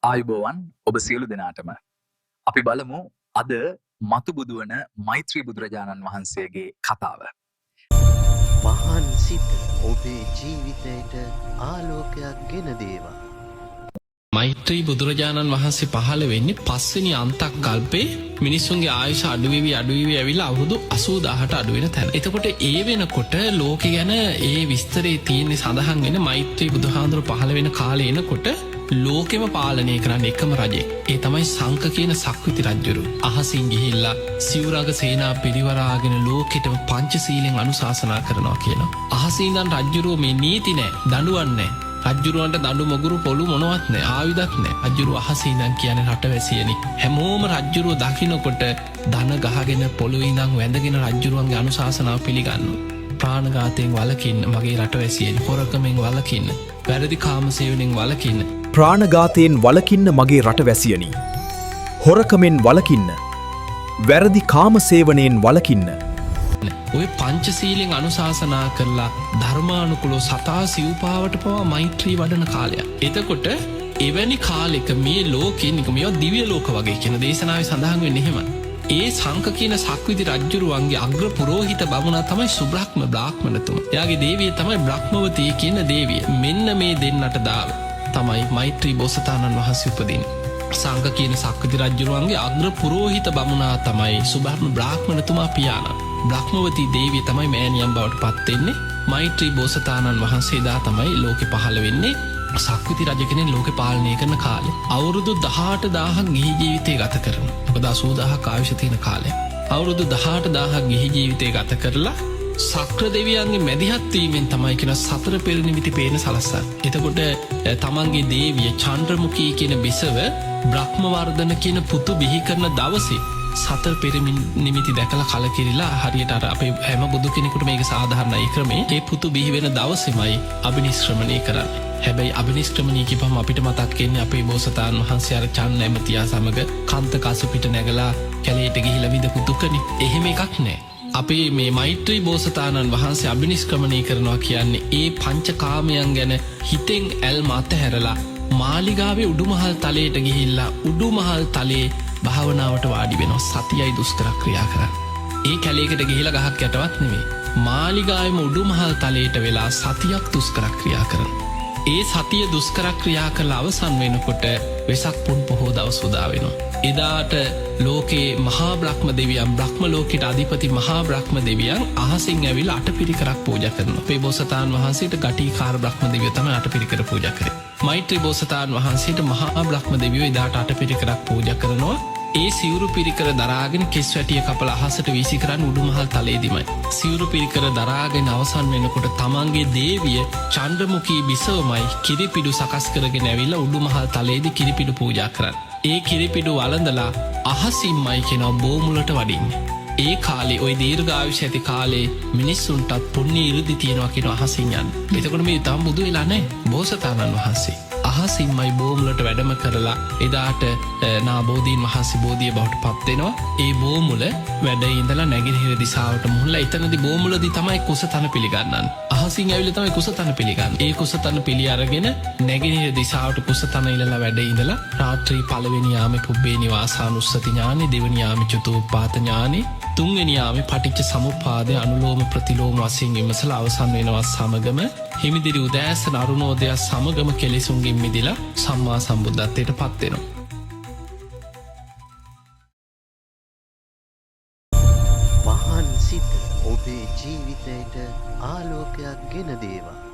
ආයුබෝවන් ඔබ සියලු දෙනාටම. අපි බලමු අද මතු බුදුවන මෛත්‍රී බුදුරජාණන් වහන්සේගේ කතාව. මහන් සිත ඔබේ ජීවිතයට ආලෝකයක් ගෙන දේවා. මෛත්‍රී බුදුරජාණන් වහන්සේ පහළ වෙන්නේ පස්වෙනි අන්තක් කල්පේ මිනිස්සුන්ගේ ආයුෂ අඩුවේවි ඇවිල්ලා අවුරුදු 80000ට අඩු වෙන තැන. එතකොට ඒ වෙනකොට ලෝකෙ ගැන ඒ විස්තරේ තියෙන්නේ සඳහන් වෙන මෛත්‍රී බුදුහාඳුර පහළ වෙන කාලේ එනකොට ලෝකෙම පාලනය කරන්න එකම රජෙක්. ඒ තමයි සංක කියන සක්විති රජ්ජුරු. අහසින් ගිහිල්ලා සිවුරග සේනා පිරිවරාගෙන ලෝකෙටම පංචශීලෙන් අනුශාසනා කරනවා කියලා. අහසින්දන් රජ්ජුරුව මේ නීති නෑ, දඬුවම් නෑ. රජ්ජුරුවන්ට දඩු මොගුරු පොළු මොනවත් නෑ, ආයුධත් නෑ. රජ්ජුරුව අහසින්දන් කියන්නේ රටවැසියනි. හැමෝම රජ්ජුරුව දකින්නකොට දන ගහගෙන පොළොවේ ඉඳන් වැඳගෙන රජ්ජුරුවන්ගේ අනුශාසනාව පිළිගන්නවා. ප්‍රාණඝාතයෙන් වළකින්න මගේ රටවැසියනි, හොරකමෙන් වළකින්න, වැරදි කාමසේවනයෙන් වළකින්න. ප්‍රාණඝාතයෙන් වළකින්න මගේ රටවැසියනි. හොරකමෙන් වළකින්න, වැරදි කාමසේවනයෙන් වළකින්න. ඔය පංචශීලෙන් අනුශාසනා කරලා ධර්මානුකුලෝ සතා සිව්පාවට පවා මෛත්‍රී වඩන කාලයක්. එතකොට එවැනි කාලෙක මේ ලෝකෙනික මේවා දිව්‍ය ලෝක වගේ කියන දේශනාවේ සඳහන් වෙන්නේ එහෙම. ඒ සංක කියන සක්විති රජ්ජුරුවන්ගේ අග්‍ර පුරෝහිත බමුණා තමයි සුබ්‍රහ්ම බ්‍රාහ්මණතුමා. එයාගේ දේවිය තමයි බ්‍රහ්මවතී කියන දේවිය. මෙන්න මේ දෙන්නට දාව තමයි මෛත්‍රී බෝසතාණන් වහන්සේ උපදින්නේ. සංක කියන සක්විති රජ්ජුරුවන්ගේ අග්‍ර පුරෝහිත බමුණා තමයි සුබ්‍රහ්ම බ්‍රාහ්මණතුමා පියාණන්. බ්‍රහ්මවතී දේවිය තමයි මෑණියන් බවට පත්වෙන්නේ. මෛත්‍රී බෝසතාණන් වහන්සේ දා තමයි ලෝකෙ පහළ වෙන්නේ. සක්විති රජ කෙනෙක් ලෝකෙ පාලනය කරන කාලේ. අවුරුදු 18000ක් ගිහි ජීවිතය ගත කරනවා. මොකද 80000ක් ආයුෂ තියෙන කාලය. අවුරුදු 18000ක් ගිහි ජීවිතය ගත කරලා සක්‍ර දෙවියන්ගේ මැදිහත් වීමෙන් තමයි කියන සතර පෙර නිමිති පේන සලස්සන. එතකොට තමන්ගේ දේවිය චන්ද්‍රමුඛී කියන බිසව බ්‍රහ්මවර්ධන කියන පුතු බිහි කරන දවසේ සතර පෙරමින් නිමිති දැකලා කලකිරිලා හරියට අර අපේ හැම බුදු කෙනෙකුට මේක සාධාරණයි ක්‍රමේ ඒ පුතු බිහි වෙන දවසේමයි අබිනිෂ්ක්‍රමණය කරන්නේ. හැබැයි අබිනිෂ්ක්‍රමණය කියපම අපිට මතක් වෙන්නේ අපේ බෝසතාණන් වහන්සේ අර චන්න ඇමතියා සමග කන්ත කසු පිට නැගලා කැලේට ගිහිලා විඳපු දුකනේ. එහෙම එකක් නෑ. අපේ මේ මෛත්‍රී බෝසතාණන් වහන්සේ අබිනිෂ්ක්‍රමණය කරනවා කියන්නේ ඒ පංචකාමයන් ගැන හිතෙන් ඇල්ම අතහැරලා මාලිගාවේ උඩුමහල් තලයට ගිහිල්ලා උඩුමහල් තලයේ භාවනාවට වාඩි වෙනවා. සතියයි දුෂ්කර ක්‍රියා කරන්න. ඒ කැලේකට ගිහිලා ගහක් යටවත් නෙමෙයි. මාලිගාවෙම උඩුමහල් තලයට වෙලා සතියක් දුෂ්කර ක්‍රියා කරන. ඒ සතිය දුෂ්කර ක්‍රියා කළ අවසන් වෙනකොට වෙසක් පුන් පොහෝ දවස් උදා වෙනවා. එදාට ලෝකේ මහා බ්‍රහ්ම දෙවියන්, බ්‍රහ්ම ලෝකෙට අධිපති මහා බ්‍රහ්ම දෙවියන් අහසින් ඇවිල්ලා අටපිරිකරක් පූජා කරනවා. අපේ බෝසතාණන් වහන්සේට ගටිකාර බ්‍රහ්ම දෙවියෝ තමයි අටපිරිකර පූජා කරේ. මෛත්‍රී බෝසතාණන් වහන්සේට මහා බ්‍රහ්ම දෙවියෝ එදාට අටපිරිකරක් පූජා කරනවා. ඒ සිවුරු පිරිකර දරාගෙන කෙස් වැටිය කපල අහසට වීසි කරන්න උඩුමහල් තලයේදීමයි. සිවුරු පිරිකර දරාගෙන අවසන් වෙනකොට තමන්ගේ දේවිය චන්ද්‍රමුඛී බිසවමයි කිරිපිඩු සකස් කරගෙන ඇවිල්ලා උඩුමහල් තලයේදී කිරිපිඩු පූජා කරන්න. ඒ කිරිපිඩු වළඳලා අහසින්මයි කෙනා බෝමුලට වඩින්නේ. ඒ කාලේ ওই දීර්ඝායුෂ ඇති කාලේ මිනිස්සුන්ටත් පුණ්‍ය ඉරිදි තියනවා කියන අහසින් යන. එතකොට මේ තාම බුදු වෙලා නැහැ බෝසතාණන් වහන්සේ. අහසින්මයි බෝමුලට වැඩම කරලා එදාට නාබෝධීන් වහන්සේ බෝධිය බවට පත්වෙනවා. ඒ බෝමුල වැඩ ඉඳලා නැගෙනහිර දිසාවට මුහුණලා එතනදී බෝමුලදී තමයි කුසතන පිළිගන්නන්නේ. අහසින් ඇවිල්ලා තමයි කුසතන පිළිගන්නේ. ඒ කුසතන පිළි අරගෙන නැගෙනහිර දිසාවට කුසතන ඉලලා වැඩ ඉඳලා රාත්‍රී පළවෙනි යාමේ පුබ්බේ නිවාසානුස්සති ඥානෙ, දෙවෙනි යාමේ චතුප්පාත ඥානෙ, තුන්වෙනි යාමේ පටිච්ච සමුප්පාදය අනුලෝම ප්‍රතිලෝම වශයෙන් විමසලා අවසන් වෙනවා සමගම හිමිදිරි උදෑසන අරුණෝදය සමගම කෙලෙසුන්ගෙන් මිදිලා සම්මා සම්බුද්ධත්වයට පත් වෙනවා. මහන් සිත ඔබේ ජීවිතයට ආලෝකයක් ගෙන දේවා.